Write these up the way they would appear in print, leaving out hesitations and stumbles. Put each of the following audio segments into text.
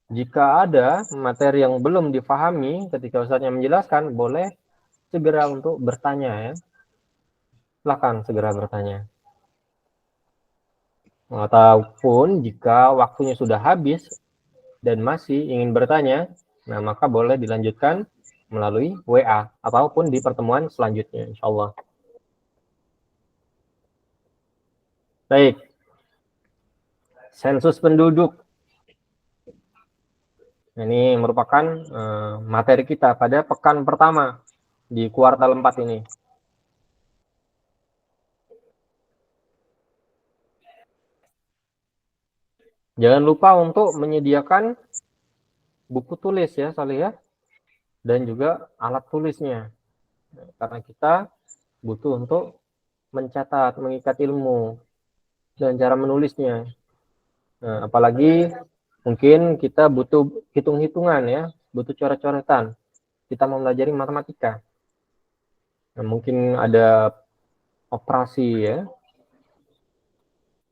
Jika ada materi yang belum difahami ketika Ustaznya menjelaskan, boleh segera untuk bertanya ya. Silakan segera bertanya. Ataupun jika waktunya sudah habis dan masih ingin bertanya, nah maka boleh dilanjutkan melalui WA ataupun di pertemuan selanjutnya, insya Allah. Baik, sensus penduduk. Ini merupakan materi kita pada pekan pertama di kuartal 4 ini. Jangan lupa untuk menyediakan buku tulis ya, Salih ya, dan juga alat tulisnya. Karena kita butuh untuk mencatat, mengikat ilmu dan cara menulisnya. Nah, apalagi mungkin kita butuh hitung-hitungan ya, butuh coret-coretan. Kita mau mempelajari matematika. Nah, mungkin ada operasi ya,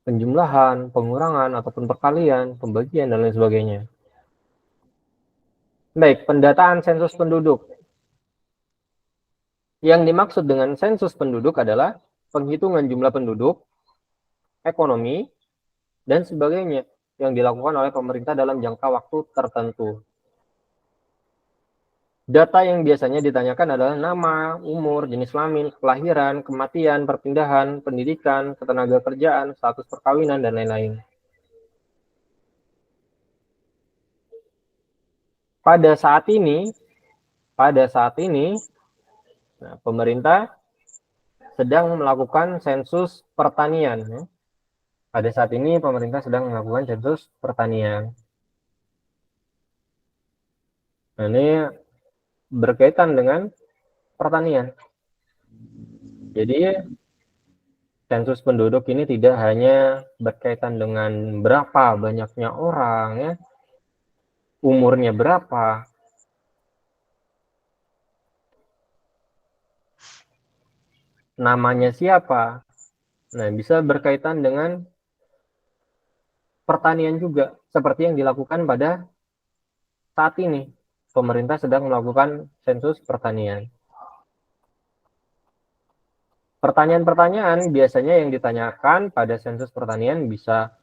penjumlahan, pengurangan, ataupun perkalian, pembagian, dan lain sebagainya. Baik, pendataan sensus penduduk. Yang dimaksud dengan sensus penduduk adalah penghitungan jumlah penduduk, ekonomi, dan sebagainya yang dilakukan oleh pemerintah dalam jangka waktu tertentu. Data yang biasanya ditanyakan adalah nama, umur, jenis kelamin, kelahiran, kematian, perpindahan, pendidikan, ketenagakerjaan, status perkawinan, dan lain-lain. Pada saat ini, nah, pemerintah sedang melakukan sensus pertanian. Ya. Pada saat ini pemerintah sedang melakukan sensus pertanian. Nah, ini berkaitan dengan pertanian. Jadi sensus penduduk ini tidak hanya berkaitan dengan berapa banyaknya orang ya, umurnya berapa, namanya siapa. Nah, bisa berkaitan dengan pertanian juga seperti yang dilakukan pada saat ini. Pemerintah sedang melakukan sensus pertanian. Pertanyaan-pertanyaan biasanya yang ditanyakan pada sensus pertanian bisa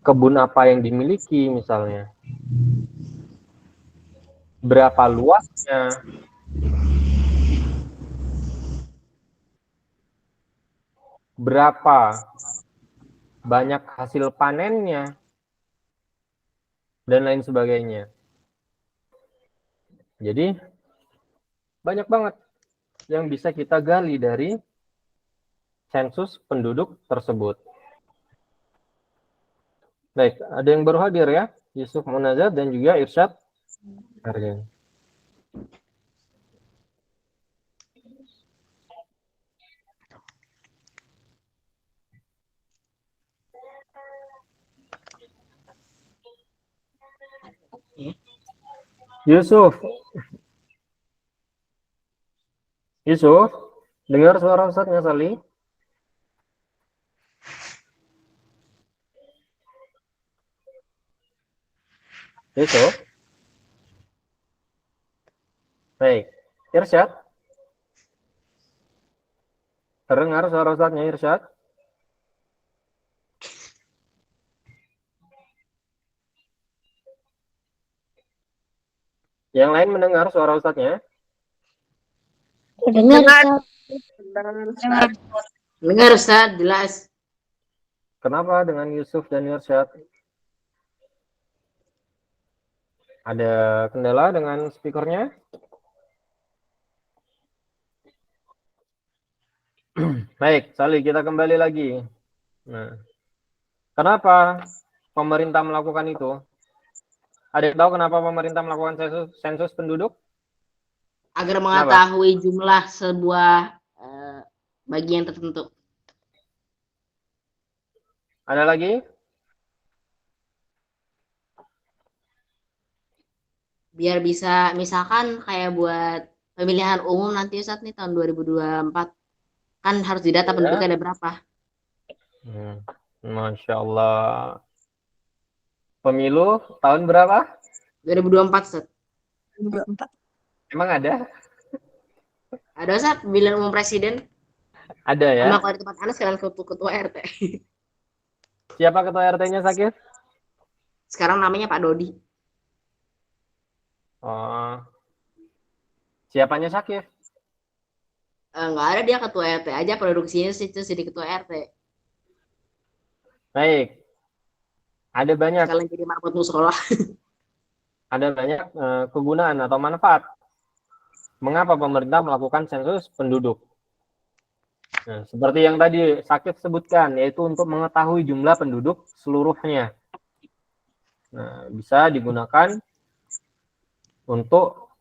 kebun apa yang dimiliki misalnya, berapa luasnya, berapa banyak hasil panennya, dan lain sebagainya. Jadi banyak banget yang bisa kita gali dari sensus penduduk tersebut. Baik, ada yang baru hadir ya, Yusuf Munazat dan juga Irsyad Aryan. Yusuf, dengar suara Ustaznya Sali? Yusuf, baik. Irsyad, terdengar suara Ustaznya Irsyad? Yang lain mendengar suara Ustaznya? Dengar Ustaz. Dengar Ustaz, jelas. Kenapa dengan Yusuf dan Irsyad? Ada kendala dengan speakernya? Baik, Sali, kita kembali lagi. Nah, kenapa pemerintah melakukan itu? Ada yang tahu kenapa pemerintah melakukan sensus penduduk? Agar mengetahui jumlah sebuah bagian tertentu. Ada lagi? Biar bisa, misalkan kayak buat pemilihan umum nanti Ustaz nih tahun 2024. Kan harus didata penduduknya ada berapa. Masya Allah. Pemilu tahun berapa? 2024, Ustaz. 24. Emang ada? Ada, Ustaz, pemilihan umum presiden. Ada ya? Sama kalau di tempat Anda sekarang ketua RT. Siapa ketua RT-nya, Sakif? Sekarang namanya Pak Dodi. Oh. Siapanya Sakif? Nggak ada, dia ketua RT aja, produksinya situ jadi ketua RT. Baik. Ada banyak Sekalian jadi marbot musola. kegunaan atau manfaat. Mengapa pemerintah melakukan sensus penduduk? Nah, seperti yang tadi Sakif sebutkan, yaitu untuk mengetahui jumlah penduduk seluruhnya. Nah, bisa digunakan untuk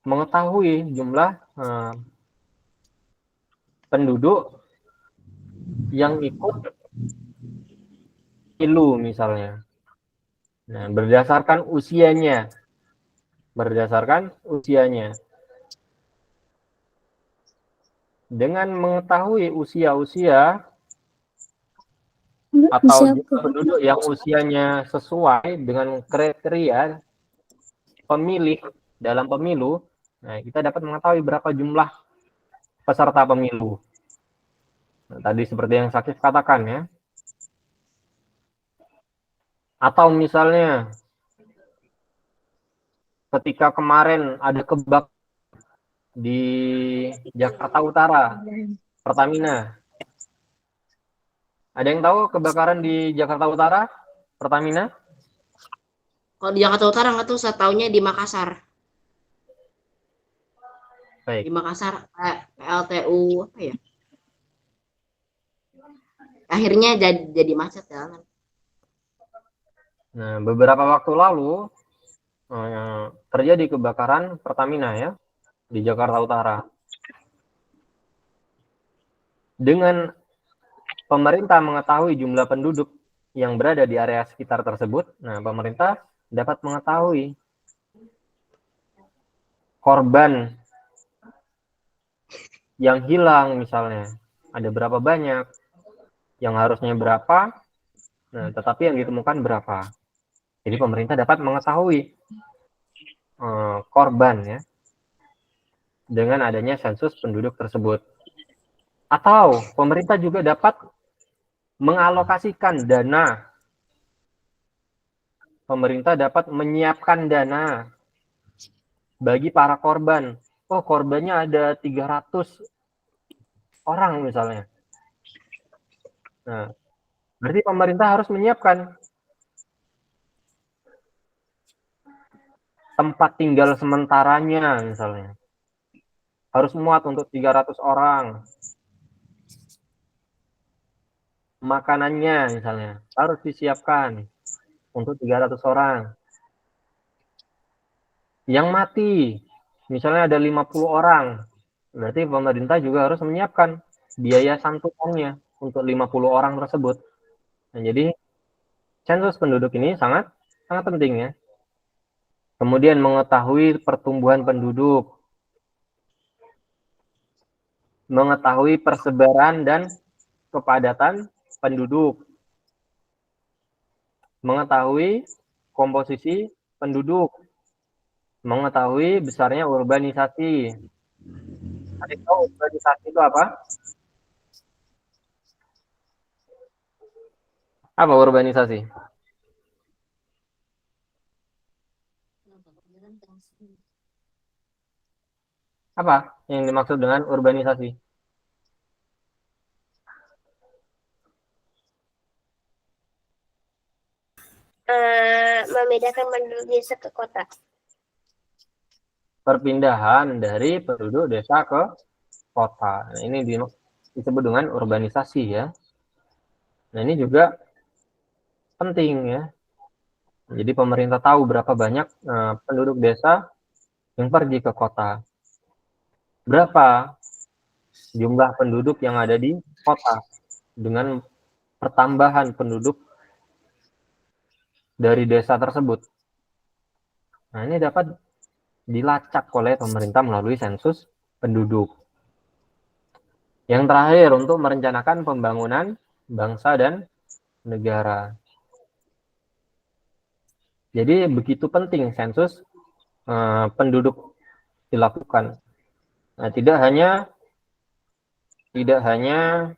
mengetahui jumlah penduduk yang ikut pemilu misalnya. Nah, berdasarkan usianya. Dengan mengetahui usia-usia atau jumlah penduduk yang usianya sesuai dengan kriteria pemilih dalam pemilu, nah kita dapat mengetahui berapa jumlah peserta pemilu. Nah, tadi seperti yang Sakif katakan ya. Atau misalnya ketika kemarin ada kebakaran di Jakarta Utara, Pertamina. Ada yang tahu kebakaran di Jakarta Utara, Pertamina? Kalau di Jakarta Utara nggak tahu, saya taunya di Makassar. Baik. Di Makassar, PLTU apa ya? Akhirnya jadi macet jalan. Nah, beberapa waktu lalu terjadi kebakaran Pertamina ya di Jakarta Utara. Dengan pemerintah mengetahui jumlah penduduk yang berada di area sekitar tersebut, nah pemerintah dapat mengetahui korban yang hilang misalnya, ada berapa banyak, yang harusnya berapa, nah tetapi yang ditemukan berapa. Jadi pemerintah dapat mengetahui korban ya dengan adanya sensus penduduk tersebut. Atau pemerintah juga dapat mengalokasikan dana. Pemerintah dapat menyiapkan dana bagi para korban. Oh, korbannya ada 300 orang misalnya. Nah, berarti pemerintah harus menyiapkan tempat tinggal sementaranya misalnya. Harus muat untuk 300 orang. Makanannya misalnya harus disiapkan untuk 300 orang. Yang mati misalnya ada 50 orang. Berarti pemerintah juga harus menyiapkan biaya santutannya untuk 50 orang tersebut. Nah, jadi sensus penduduk ini sangat penting ya. Kemudian mengetahui pertumbuhan penduduk, mengetahui persebaran dan kepadatan penduduk, mengetahui komposisi penduduk, mengetahui besarnya urbanisasi. Adik tahu urbanisasi itu apa? Apa urbanisasi? Apa yang dimaksud dengan urbanisasi? Membedakan penduduk desa ke kota. Perpindahan dari penduduk desa ke kota. Nah, ini disebut dengan urbanisasi ya. Nah, ini juga penting ya. Jadi pemerintah tahu berapa banyak penduduk desa yang pergi ke kota. Berapa jumlah penduduk yang ada di kota dengan pertambahan penduduk dari desa tersebut. Nah, ini dapat dilacak oleh pemerintah melalui sensus penduduk. Yang terakhir, untuk merencanakan pembangunan bangsa dan negara. Jadi begitu penting sensus penduduk dilakukan. Nah, tidak hanya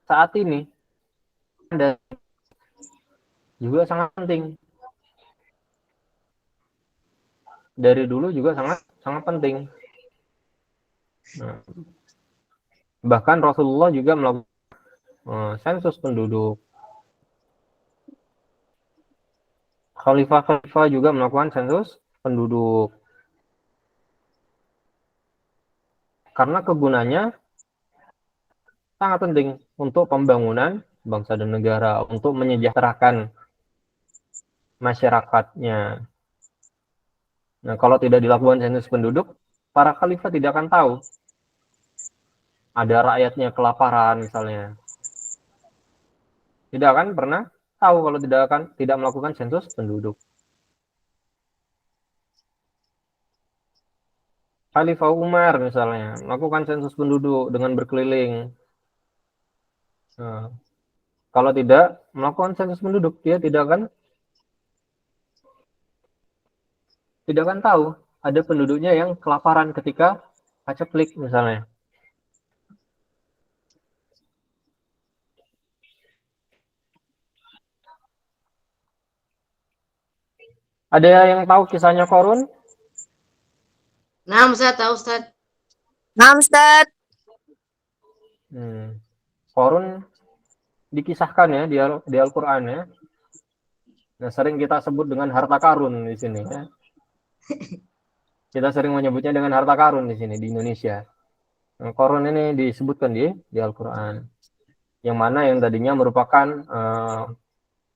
saat ini, dan juga sangat penting. Dari dulu juga sangat penting. Nah, bahkan Rasulullah juga melakukan sensus penduduk. Khalifah-khalifah juga melakukan sensus penduduk. Karena kegunaannya sangat penting untuk pembangunan bangsa dan negara, untuk menyejahterakan masyarakatnya. Nah, kalau tidak dilakukan sensus penduduk, para khalifah tidak akan tahu ada rakyatnya kelaparan misalnya. Tidak akan pernah tahu kalau tidak melakukan sensus penduduk. Khalifah Umar misalnya melakukan sensus penduduk dengan berkeliling. Nah, kalau tidak melakukan sensus penduduk, dia tidak akan tahu ada penduduknya yang kelaparan ketika paceklik misalnya. Ada yang tahu kisahnya Qarun? Nah, Ustaz, tahu Ustaz. Nah, Ustaz. Qarun dikisahkan ya di Al-Qur'an ya. Nah, sering kita sebut dengan harta karun di sini ya. Kita sering menyebutnya dengan harta karun di sini di Indonesia. Nah, Qarun ini disebutkan di Al-Qur'an. Yang mana yang tadinya merupakan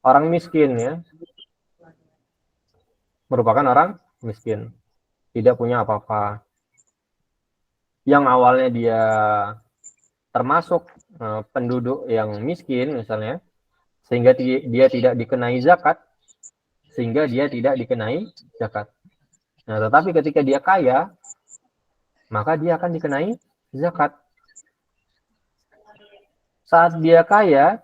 orang miskin ya. Merupakan orang miskin. Tidak punya apa-apa. Yang awalnya dia termasuk penduduk yang miskin misalnya, sehingga dia tidak dikenai zakat, Nah, tetapi ketika dia kaya, maka dia akan dikenai zakat. Saat dia kaya,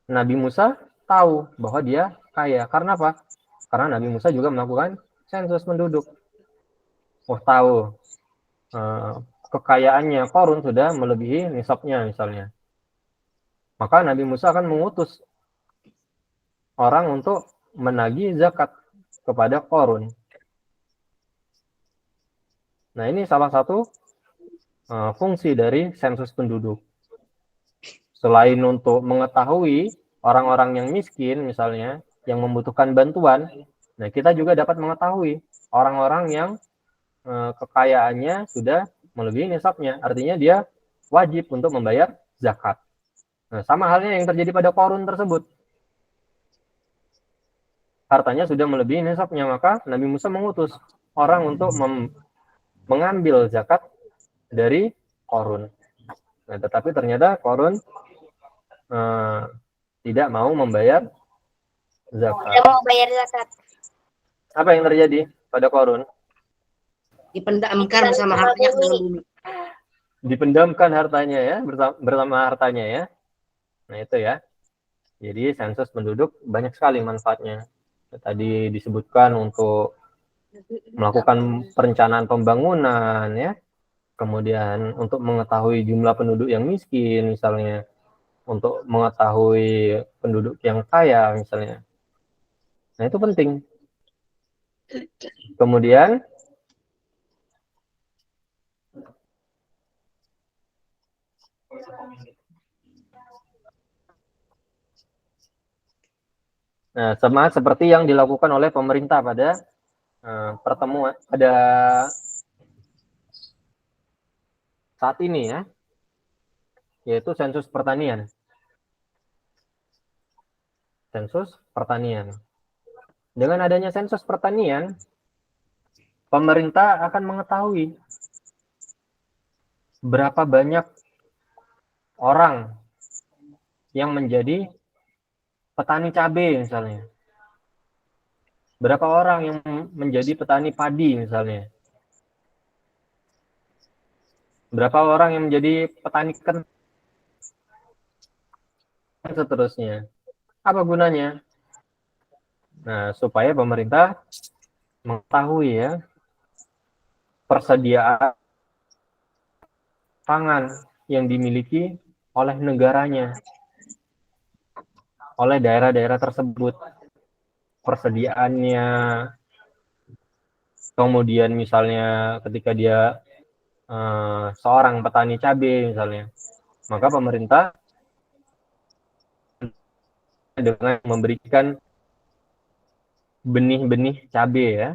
Nabi Musa tahu bahwa dia kaya. Karena apa? Karena Nabi Musa juga melakukan sensus penduduk. Tahu kekayaannya Qarun sudah melebihi nisabnya misalnya. Maka Nabi Musa akan mengutus orang untuk menagih zakat kepada Qarun. Nah, ini salah satu fungsi dari sensus penduduk. Selain untuk mengetahui orang-orang yang miskin misalnya, yang membutuhkan bantuan, nah kita juga dapat mengetahui orang-orang yang kekayaannya sudah melebihi nisabnya. Artinya dia wajib untuk membayar zakat. Nah, sama halnya yang terjadi pada Qarun tersebut. Hartanya sudah melebihi nisabnya, maka Nabi Musa mengutus orang untuk mengambil zakat dari Qarun. Nah, tetapi ternyata Qarun tidak mau membayar zakat. Tidak mau bayar zakat. Apa yang terjadi pada Qarun? Dipendamkan bersama hartanya ke dalam bumi. Dipendamkan hartanya ya, bersama hartanya ya. Nah, itu ya. Jadi sensus penduduk banyak sekali manfaatnya. Tadi disebutkan untuk melakukan perencanaan pembangunan ya. Kemudian untuk mengetahui jumlah penduduk yang miskin misalnya, untuk mengetahui penduduk yang kaya misalnya. Nah, itu penting. Kemudian sama seperti yang dilakukan oleh pemerintah pada pertemuan pada saat ini ya, yaitu sensus pertanian. Sensus pertanian. Dengan adanya sensus pertanian, pemerintah akan mengetahui berapa banyak orang yang menjadi petani cabai misalnya. Berapa orang yang menjadi petani padi misalnya. Berapa orang yang menjadi petani kentang, dan seterusnya. Apa gunanya? Nah, supaya pemerintah mengetahui ya persediaan pangan yang dimiliki oleh negaranya, oleh daerah-daerah tersebut, persediaannya. Kemudian misalnya ketika dia seorang petani cabai misalnya, maka pemerintah dengan memberikan benih-benih cabai ya,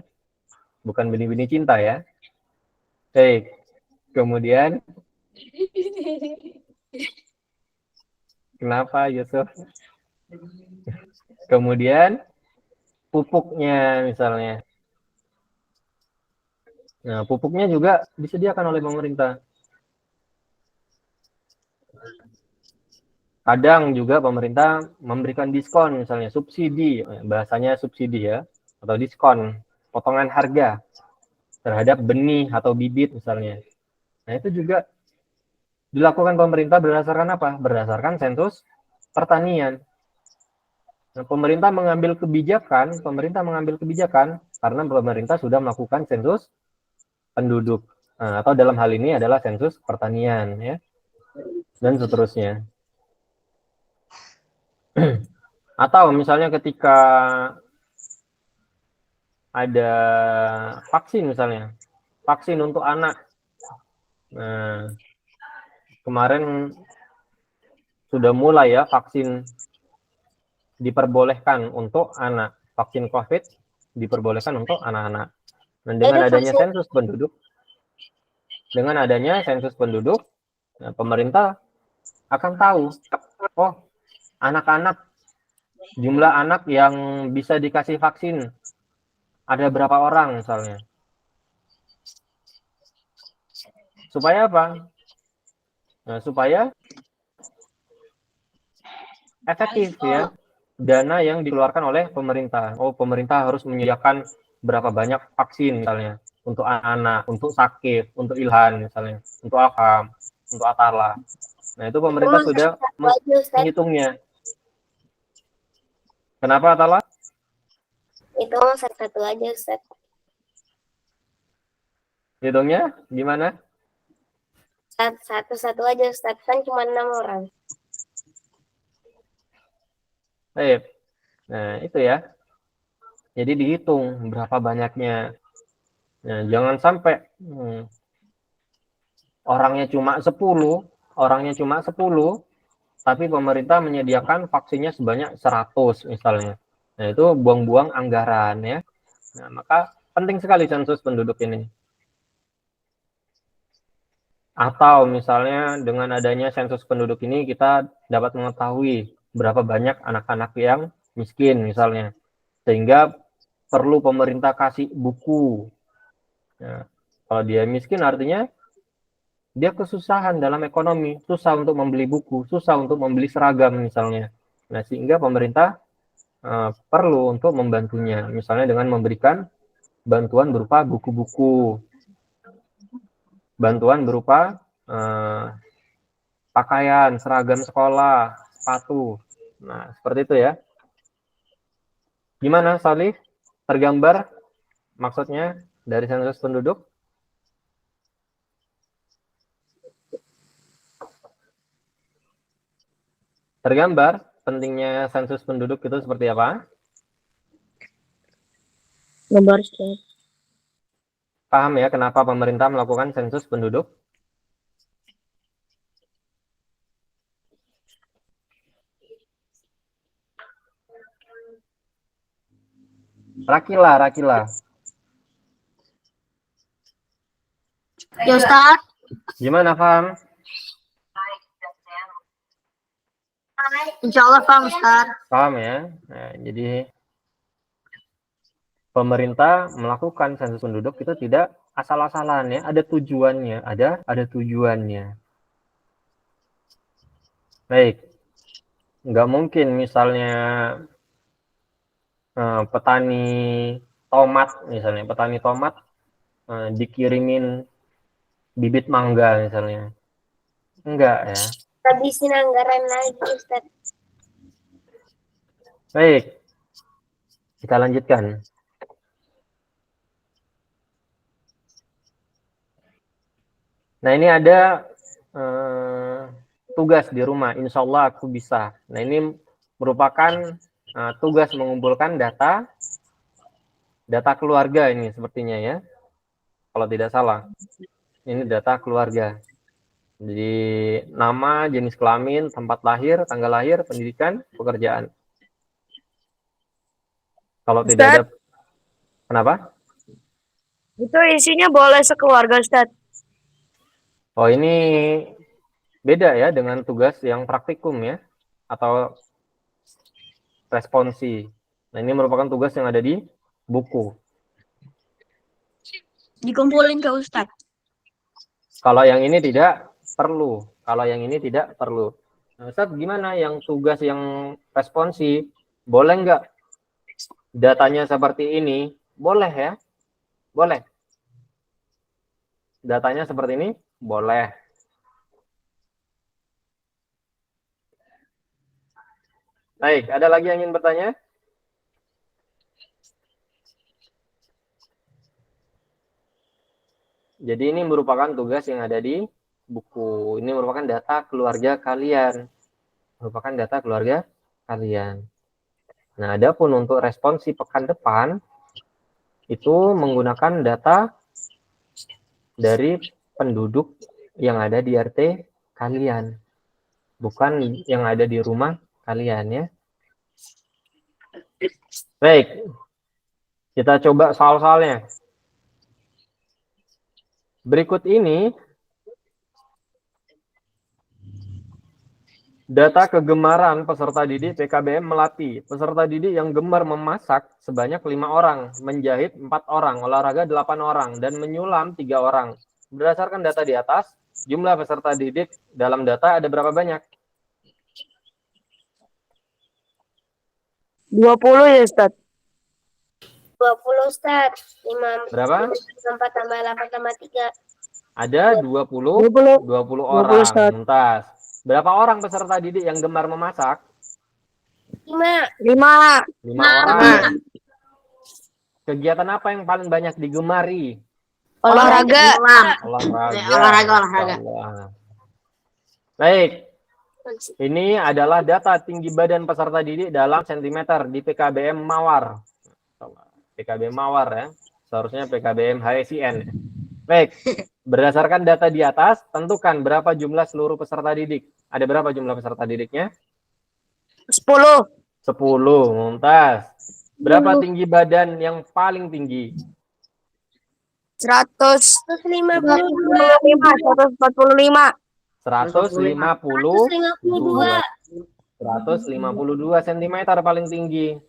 bukan benih-benih cinta ya. Baik, kemudian kenapa Yusuf? Kemudian pupuknya misalnya. Nah, pupuknya juga disediakan oleh pemerintah. Kadang juga pemerintah memberikan diskon, misalnya subsidi, bahasanya subsidi ya, atau diskon, potongan harga terhadap benih atau bibit misalnya. Nah, itu juga dilakukan pemerintah berdasarkan apa? Berdasarkan sensus pertanian. Nah, pemerintah mengambil kebijakan karena pemerintah sudah melakukan sensus penduduk. Nah, atau dalam hal ini adalah sensus pertanian ya, dan seterusnya. Atau misalnya ketika ada vaksin misalnya, vaksin untuk anak. Nah, kemarin sudah mulai ya vaksin diperbolehkan untuk anak. Vaksin COVID diperbolehkan untuk anak-anak. Dan dengan adanya sensus penduduk, nah, pemerintah akan tahu, oh anak-anak, jumlah anak yang bisa dikasih vaksin ada berapa orang misalnya. Supaya apa? Nah, supaya efektif ya dana yang dikeluarkan oleh pemerintah. Oh, pemerintah harus menyediakan berapa banyak vaksin misalnya untuk anak, untuk sakit, untuk Ilhan misalnya, untuk Alham, untuk Atala. Nah, itu pemerintah sudah menghitungnya. Kenapa Atala? Itu satu aja Ustaz. Hitungnya gimana? Satu aja Ustaz, kan cuma 6 orang. Baik. Nah, itu ya. Jadi dihitung berapa banyaknya. Nah, jangan sampai orangnya cuma 10, tapi pemerintah menyediakan vaksinnya sebanyak 100 misalnya. Nah, itu buang-buang anggaran ya. Nah, maka penting sekali sensus penduduk ini. Atau misalnya dengan adanya sensus penduduk ini kita dapat mengetahui berapa banyak anak-anak yang miskin misalnya. Sehingga perlu pemerintah kasih buku. Nah, kalau dia miskin artinya dia kesusahan dalam ekonomi, susah untuk membeli buku, susah untuk membeli seragam misalnya. Nah, sehingga pemerintah perlu untuk membantunya, misalnya dengan memberikan bantuan berupa buku-buku, bantuan berupa pakaian, seragam sekolah, sepatu. Nah, seperti itu ya. Gimana, Salih? Tergambar maksudnya dari sensus penduduk? Tergambar pentingnya sensus penduduk itu seperti apa? Gambar Ustaz. Paham ya kenapa pemerintah melakukan sensus penduduk? Rakila. Ya Ustaz. Gimana, paham? Insya Allah paham Ustaz. Paham ya? Nah, jadi pemerintah melakukan sensus penduduk itu tidak asal-asalan ya, ada tujuannya, ada tujuannya. Baik, nggak mungkin misalnya petani tomat dikirimin bibit mangga misalnya. Enggak ya. Habisin anggaran lagi, Ustaz. Baik, kita lanjutkan. Nah, ini ada tugas di rumah. Insya Allah aku bisa. Nah, ini merupakan tugas mengumpulkan data keluarga ini sepertinya ya. Kalau tidak salah. Ini data keluarga. Jadi nama, jenis kelamin, tempat lahir, tanggal lahir, pendidikan, pekerjaan. Kalau tidak ada, kenapa? Itu isinya boleh sekeluarga, Ustaz. Oh, ini beda ya dengan tugas yang praktikum ya, atau responsi. Nah, ini merupakan tugas yang ada di buku. Dikumpulin ke Ustaz. Kalau yang ini tidak perlu. Kalau yang ini tidak perlu. Nah, Ustaz, gimana yang tugas yang responsi? Boleh nggak datanya seperti ini? Boleh ya? Boleh. Datanya seperti ini? Boleh. Baik, ada lagi yang ingin bertanya? Jadi ini merupakan tugas yang ada di buku. Ini merupakan data keluarga kalian. Merupakan data keluarga kalian. Nah, adapun untuk responsi pekan depan, itu menggunakan data dari penduduk yang ada di RT kalian. Bukan yang ada di rumah kalian ya. Baik, kita coba soal-soalnya. Berikut ini data kegemaran peserta didik PKBM Melati. Peserta didik yang gemar memasak sebanyak 5 orang, menjahit 4 orang, olahraga 8 orang, dan menyulam 3 orang. Berdasarkan data di atas, jumlah peserta didik dalam data ada berapa banyak? 20 ya, Ustaz. 20, Ustaz. 5, Berapa? 4 tambah 8 tambah 3. Ada 20 orang. Tuntas. Berapa orang peserta didik yang gemar memasak? 5 orang. Kegiatan apa yang paling banyak digemari? olahraga. Olahraga. Baik. Ini adalah data tinggi badan peserta didik dalam sentimeter di PKBM Mawar. PKBM Mawar ya. Seharusnya PKBM HSIN. Baik. Berdasarkan data di atas, tentukan berapa jumlah seluruh peserta didik. Ada berapa jumlah peserta didiknya? 10. 10, Mumtaz. Berapa tinggi badan yang paling tinggi? 145. 152 cm paling tinggi.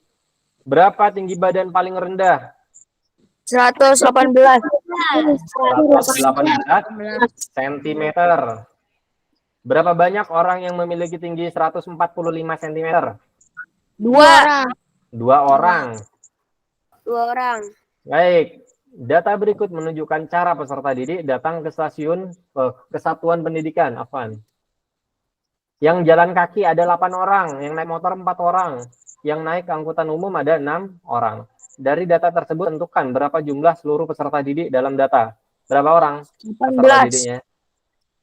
Berapa tinggi badan paling rendah? 118 cm. Berapa banyak orang yang memiliki tinggi 145 cm? 2 orang. Baik. Data berikut menunjukkan cara peserta didik datang ke stasiun kesatuan pendidikan. Afwan. Yang jalan kaki ada 8 orang, yang naik motor 4 orang, yang naik angkutan umum ada 6 orang. Dari data tersebut tentukan berapa jumlah seluruh peserta didik dalam data. Berapa orang peserta didiknya?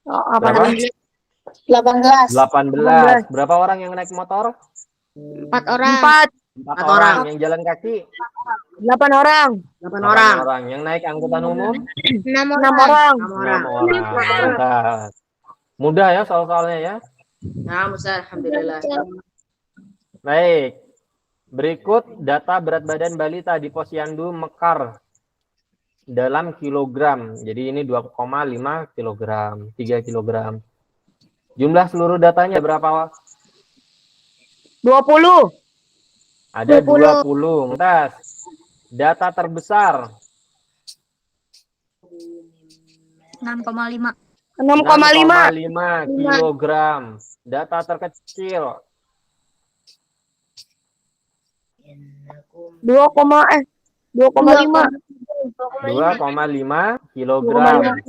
Berapa? 18. Berapa orang yang naik motor? 4 orang. 4 orang. Yang jalan kaki? 8 orang. 8 orang. Yang naik angkutan umum? 6 orang. 6 orang. Mudah ya soal-soalnya ya. Nah, Ustaz, alhamdulillah. Baik. Berikut data berat badan balita di Posyandu Mekar dalam kilogram. Jadi ini 2,5 kilogram, 3 kilogram. Jumlah seluruh datanya berapa? 20. Ada 20. Lantas, data terbesar 6,5 kilogram. Data terkecil 2,5 2,5 kilogram.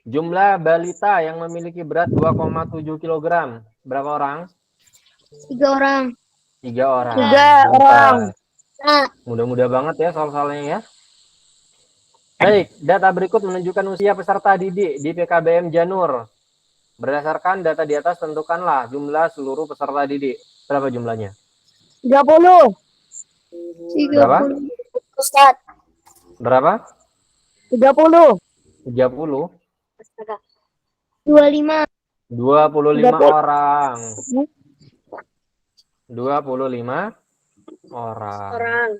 Jumlah balita yang memiliki berat 2,7 kg. Berapa orang? 3 orang. 3 orang. 3 Pintar. orang. Nah, Mudah-mudah banget ya soal-soalnya ya. Baik, data berikut menunjukkan usia peserta didik di PKBM Janur. Berdasarkan data di atas, tentukanlah jumlah seluruh peserta didik. Berapa jumlahnya? 30. Berapa? Ustaz. Berapa? 30. 30. 25. 25 30. orang. 25 orang. Orang.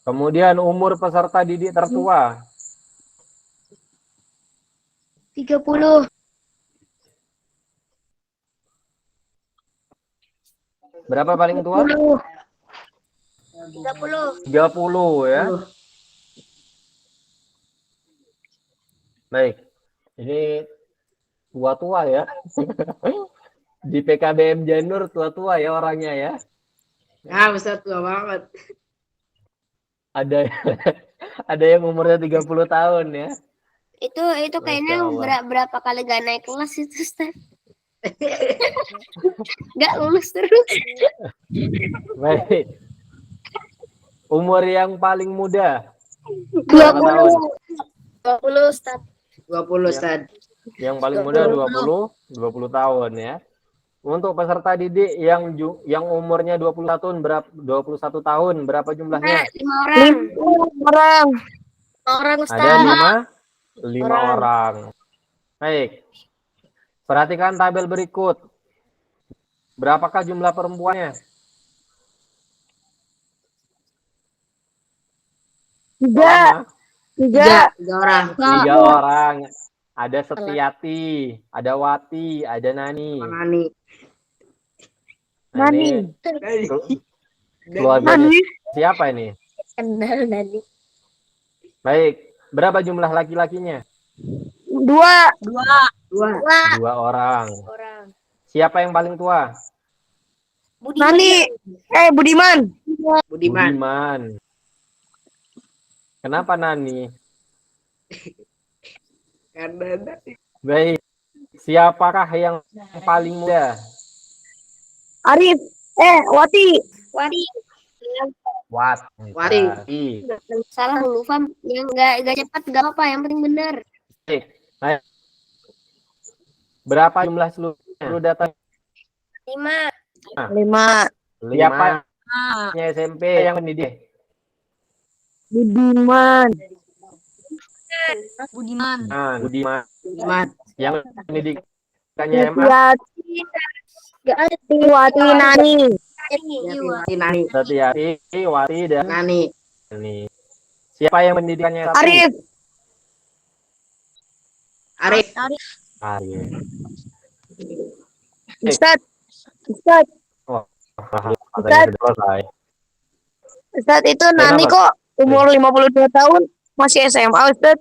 Kemudian umur peserta didik tertua. 30. Berapa paling tua? 30. 30 ya. Baik. Ini tua-tua ya. Di PKBM Janur tua-tua ya orangnya ya. Ah, Ustaz tua banget. Ada ada yang umurnya 30 tahun ya. Itu kayaknya Masya Allah. berapa kali gak naik kelas itu, Ustaz. Gak lulus terus. Baik. Umur yang paling muda. 20. Berapa tahun? 20, Ustaz. 20, Ustaz. Yang paling muda 20 tahun ya. Untuk peserta didik yang umurnya 21 tahun berapa jumlahnya? 5 orang. 5 orang. Orang, Ada Ustaz. 5 orang. Baik. Perhatikan tabel berikut. Berapakah jumlah perempuannya? 3. 3. 3 orang. 3 orang. Ada Setiati, ada Wati, ada Nani. Nani. Nah, ini keluarganya siapa ini? Kenal Nani. Baik. Berapa jumlah laki-lakinya? 2. 2 orang. Siapa yang paling tua? Nani. Budiman. Budiman. Kenapa Nani? Karena Baik. Siapakah yang paling muda? Arif. Wati. Wati. salah dulu, Fam. Yang gak cepat gak apa-apa, yang penting benar. Baik. Berapa jumlah seluruh data? 5. 5. Siapa yang SMP yang mendidik? Budiman. Budiman. Budiman. Yang pendidikannya SMA? Yati. Wati. Nani. Nani. Setiati, Wati, dan Nani. Nani. Siapa yang pendidikannya 1? Arif. Arif. Ustaz. Katanya sudah selesai. Ustaz itu Nani kok umur 52 tahun masih SMA, Ustaz.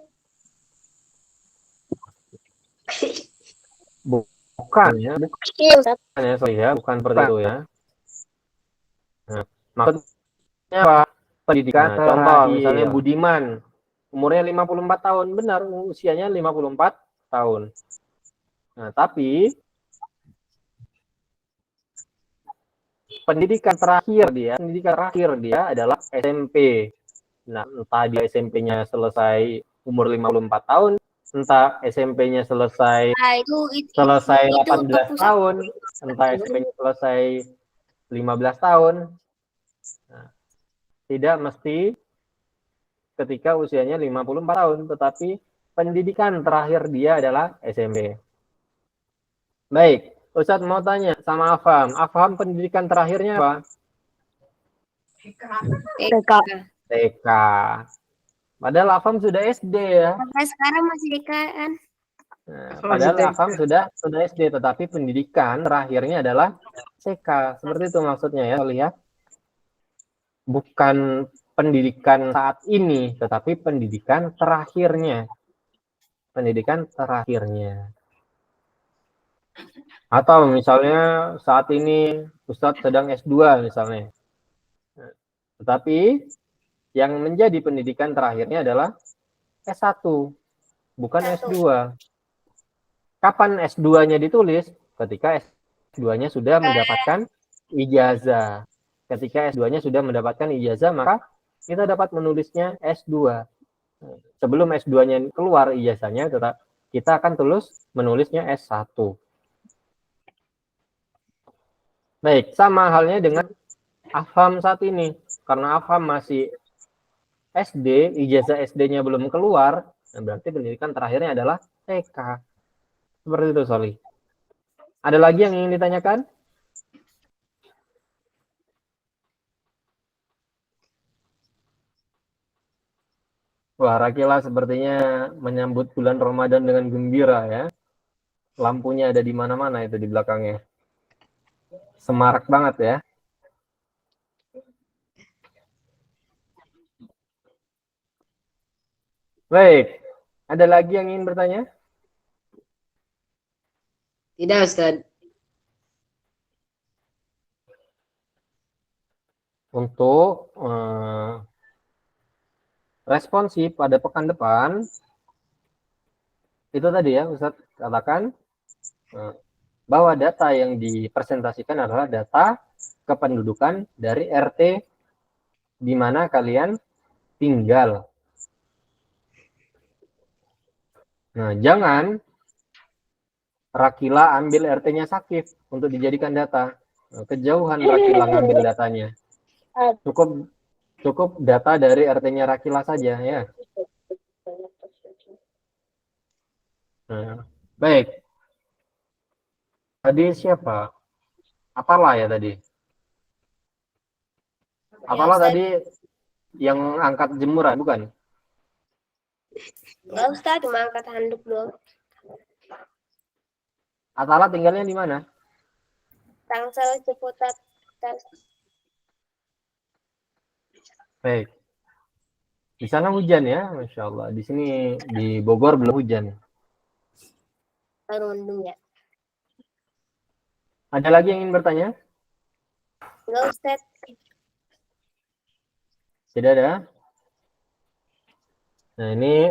Bukan ya, Iya, Ustaz. sorry ya, bukan seperti itu ya. Nah, maksudnya apa? Pendidikan contoh misalnya Budiman umurnya 54 tahun, benar usianya 54 tahun. Nah, tapi pendidikan terakhir dia adalah SMP. Nah, entah dia SMP-nya selesai umur 54 tahun, entah SMP-nya selesai 18 tahun, entah SMP-nya selesai 15 tahun. Nah, tidak mesti ketika usianya 54 tahun, tetapi pendidikan terakhir dia adalah SMP. Baik, Ustadz mau tanya sama Afham. Afham pendidikan terakhirnya apa? TK. Padahal Afham sudah SD ya. Sampai sekarang masih TK kan? Nah, padahal Afham sudah SD, tetapi pendidikan terakhirnya adalah TK. Seperti itu maksudnya ya, lihat. Bukan pendidikan saat ini, tetapi pendidikan terakhirnya. Pendidikan terakhirnya. Atau misalnya saat ini Ustadz sedang S2 misalnya. Tetapi yang menjadi pendidikan terakhirnya adalah S1. bukan S2. Kapan S2-nya ditulis? Ketika S2-nya sudah mendapatkan ijazah. Ketika S2-nya sudah mendapatkan ijazah, maka kita dapat menulisnya S2. Sebelum S2-nya keluar ijazahnya, tetap kita akan menulisnya S1. Baik, sama halnya dengan Afham saat ini. Karena Afham masih SD, ijazah SD-nya belum keluar, berarti pendidikan terakhirnya adalah TK. Seperti itu, Soli. Ada lagi yang ingin ditanyakan? Wah, Rakila sepertinya menyambut bulan Ramadan dengan gembira ya. Lampunya ada di mana-mana itu di belakangnya. Semarak banget ya. Baik, ada lagi yang ingin bertanya? Tidak, Ustaz. Untuk responsif pada pekan depan, itu tadi ya Ustaz katakan bahwa data yang dipresentasikan adalah data kependudukan dari RT di mana kalian tinggal. Nah, jangan Rakila ambil RT-nya Sakif untuk dijadikan data. Nah, kejauhan Rakila ngambil datanya. Cukup data dari RT-nya Rakila saja ya. Nah, baik. Tadi siapa? Apalah ya tadi? Apalah tadi yang angkat jemuran, bukan? Enggak, Ustaz, cuma angkat handuk doang. Atala tinggalnya di mana? Tangsel Ciputat. Baik. Di sana hujan ya, Masya Allah. Di sini di Bogor belum hujan. Baru mendung ya. Ada lagi yang ingin bertanya? Enggak, Ustaz. Tidak ada. Nah ini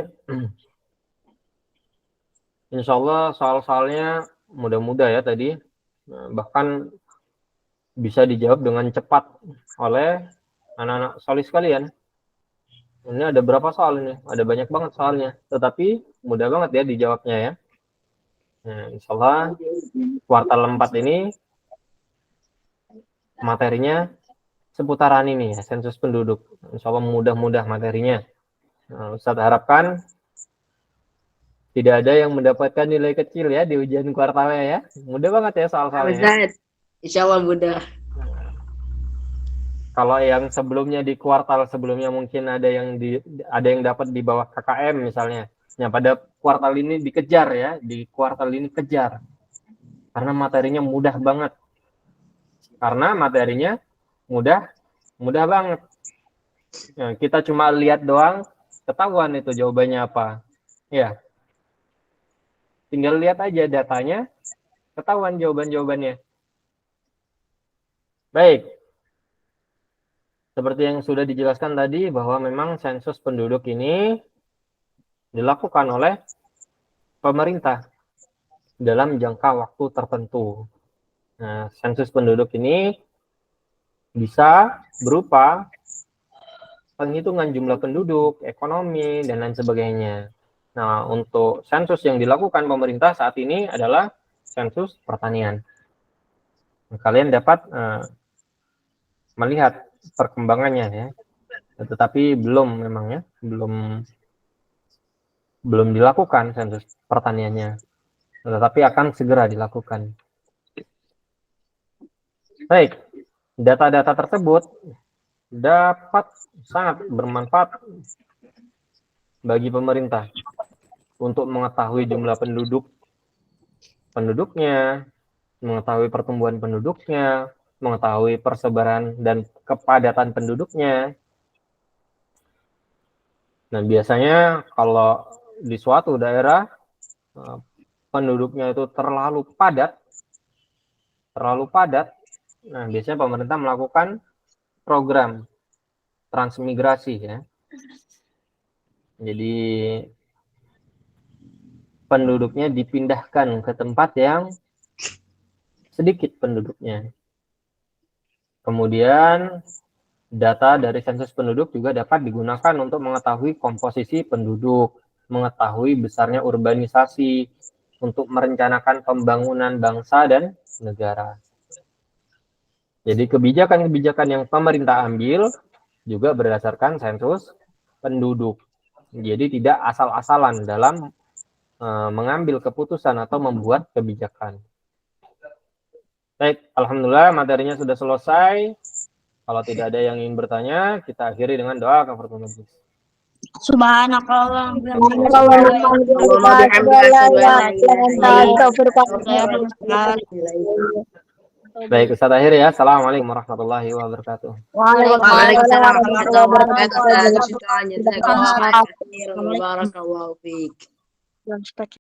Insya Allah soal-soalnya mudah-mudah ya tadi. Nah, bahkan bisa dijawab dengan cepat oleh anak-anak Solih sekalian. Ini ada berapa soal ini? Ada banyak banget soalnya. Tetapi mudah banget ya dijawabnya ya. Nah, Insya Allah kuartal 4 ini materinya seputaran ini ya, sensus penduduk. Insya Allah mudah-mudah materinya. Nah, Ustaz harapkan tidak ada yang mendapatkan nilai kecil ya di ujian kuartalnya ya. Mudah banget ya soal-soalnya. Ustaz, insya Allah mudah. Kalau yang sebelumnya di kuartal sebelumnya mungkin ada yang dapat di bawah KKM misalnya. Nah, pada kuartal ini dikejar ya, di kuartal ini kejar. Karena materinya mudah banget. Karena materinya mudah banget. Nah, kita cuma lihat doang, ketahuan itu jawabannya apa. Ya. Tinggal lihat aja datanya, ketahuan jawabannya. Baik. Seperti yang sudah dijelaskan tadi bahwa memang sensus penduduk ini dilakukan oleh pemerintah dalam jangka waktu tertentu. Nah, sensus penduduk ini bisa berupa penghitungan jumlah penduduk, ekonomi, dan lain sebagainya. Nah, untuk sensus yang dilakukan pemerintah saat ini adalah sensus pertanian. Kalian dapat melihat perkembangannya ya, tetapi belum memang ya, belum dilakukan sensus pertaniannya, tetapi akan segera dilakukan. Baik, data-data tersebut dapat sangat bermanfaat bagi pemerintah untuk mengetahui jumlah penduduknya, mengetahui pertumbuhan penduduknya, mengetahui persebaran dan kepadatan penduduknya. Nah, biasanya kalau di suatu daerah penduduknya itu terlalu padat, nah biasanya pemerintah melakukan program transmigrasi ya. Jadi penduduknya dipindahkan ke tempat yang sedikit penduduknya. Kemudian data dari sensus penduduk juga dapat digunakan untuk mengetahui komposisi penduduk, mengetahui besarnya urbanisasi, untuk merencanakan pembangunan bangsa dan negara. Jadi kebijakan-kebijakan yang pemerintah ambil juga berdasarkan sensus penduduk. Jadi tidak asal-asalan dalam mengambil keputusan atau membuat kebijakan. Baik, alhamdulillah materinya sudah selesai. Kalau tidak ada yang ingin bertanya, kita akhiri dengan doa kafaratul majlis. Subhanakallah. Baik, Ustaz akhir ya. Assalamualaikum warahmatullahi wabarakatuh. Waalaikumsalam warahmatullahi wabarakatuh. Jazakallahu khairan. Barakallahu fiik.